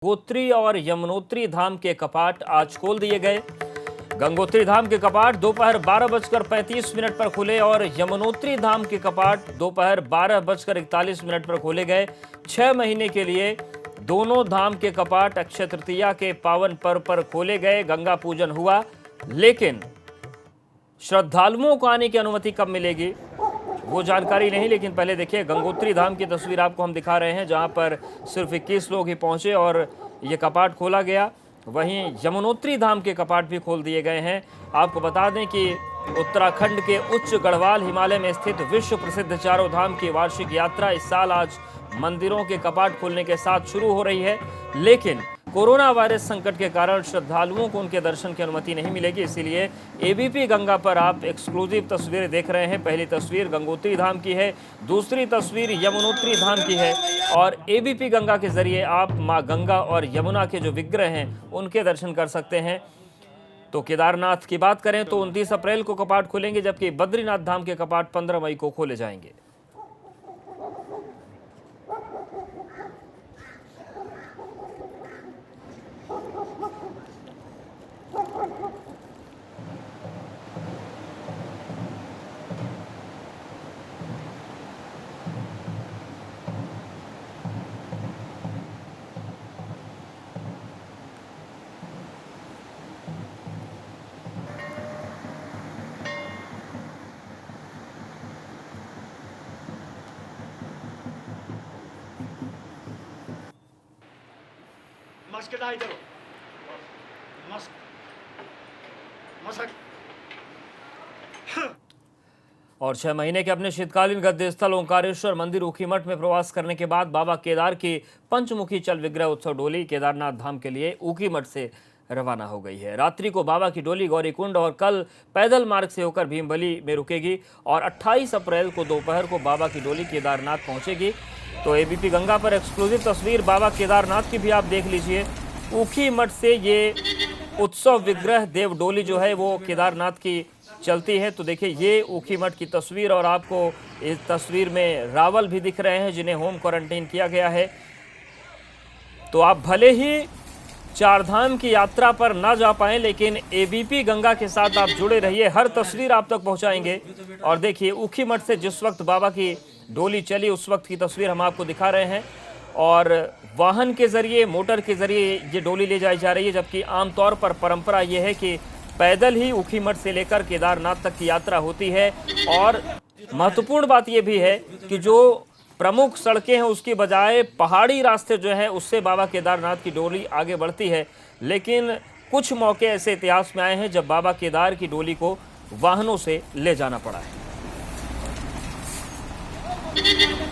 गंगोत्री और यमुनोत्री धाम के कपाट आज खोल दिए गए। गंगोत्री धाम के कपाट दोपहर 12:35 पर खुले और यमुनोत्री धाम के कपाट दोपहर 12:41 पर खोले गए। 6 महीने के लिए दोनों धाम के कपाट अक्षय तृतीया के पावन पर्व पर खोले गए। गंगा पूजन हुआ, लेकिन श्रद्धालुओं को आने की अनुमति कब मिलेगी वो जानकारी नहीं। लेकिन पहले देखिए, गंगोत्री धाम की तस्वीर आपको हम दिखा रहे हैं, जहां पर सिर्फ 21 लोग ही पहुंचे और ये कपाट खोला गया। वहीं यमुनोत्री धाम के कपाट भी खोल दिए गए हैं। आपको बता दें कि उत्तराखंड के उच्च गढ़वाल हिमालय में स्थित विश्व प्रसिद्ध चारों धाम की वार्षिक यात्रा इस साल आज मंदिरों के कपाट खुलने के साथ शुरू हो रही है, लेकिन कोरोना वायरस संकट के कारण श्रद्धालुओं को उनके दर्शन की अनुमति नहीं मिलेगी। इसीलिए एबीपी गंगा पर आप एक्सक्लूसिव तस्वीरें देख रहे हैं। पहली तस्वीर गंगोत्री धाम की है, दूसरी तस्वीर यमुनोत्री धाम की है और एबीपी गंगा के जरिए आप मां गंगा और यमुना के जो विग्रह हैं उनके दर्शन कर सकते हैं। तो केदारनाथ की बात करें तो 29 अप्रैल को कपाट खुलेंगे, जबकि बद्रीनाथ धाम के कपाट 15 मई को खोले जाएंगे। मास्क डाल दो, मास्क मस्क। और 6 महीने के अपने शीतकालीन गद्य स्थल ओंकारेश्वर मंदिर ऊखीमठ में प्रवास करने के बाद बाबा केदार की पंचमुखी चल विग्रह उत्सव डोली केदारनाथ धाम के लिए ऊखीमठ से रवाना हो गई है। रात्रि को बाबा की डोली गौरीकुंड और कल पैदल मार्ग से होकर भीमबली में रुकेगी और 28 अप्रैल को दोपहर को बाबा की डोली केदारनाथ पहुंचेगी। तो एबीपी गंगा पर एक्सक्लूसिव तस्वीर बाबा केदारनाथ की भी आप देख लीजिए। ऊखीमठ से ये उत्सव विग्रह देव डोली जो है वो केदारनाथ की चलती है। तो देखिए, ये ऊखीमठ की तस्वीर और आपको इस तस्वीर में रावल भी दिख रहे हैं जिन्हें होम क्वारंटाइन किया गया है। तो आप भले ही चारधाम की यात्रा पर ना जा पाएं, लेकिन एबीपी गंगा के साथ आप जुड़े रहिए, हर तस्वीर आप तक पहुंचाएंगे। और देखिए, ऊखीमठ से जिस वक्त बाबा की डोली चली उस वक्त की तस्वीर हम आपको दिखा रहे हैं और वाहन के जरिए, मोटर के जरिए ये डोली ले जाई जा रही है, जबकि आमतौर पर परंपरा ये है कि पैदल ही ऊखीमठ से लेकर केदारनाथ तक की यात्रा होती है। और महत्वपूर्ण बात यह भी है कि जो प्रमुख सड़कें हैं उसकी बजाय पहाड़ी रास्ते जो हैं उससे बाबा केदारनाथ की डोली आगे बढ़ती है। लेकिन कुछ मौके ऐसे इतिहास में आए हैं जब बाबा केदार की डोली को वाहनों से ले जाना पड़ा है।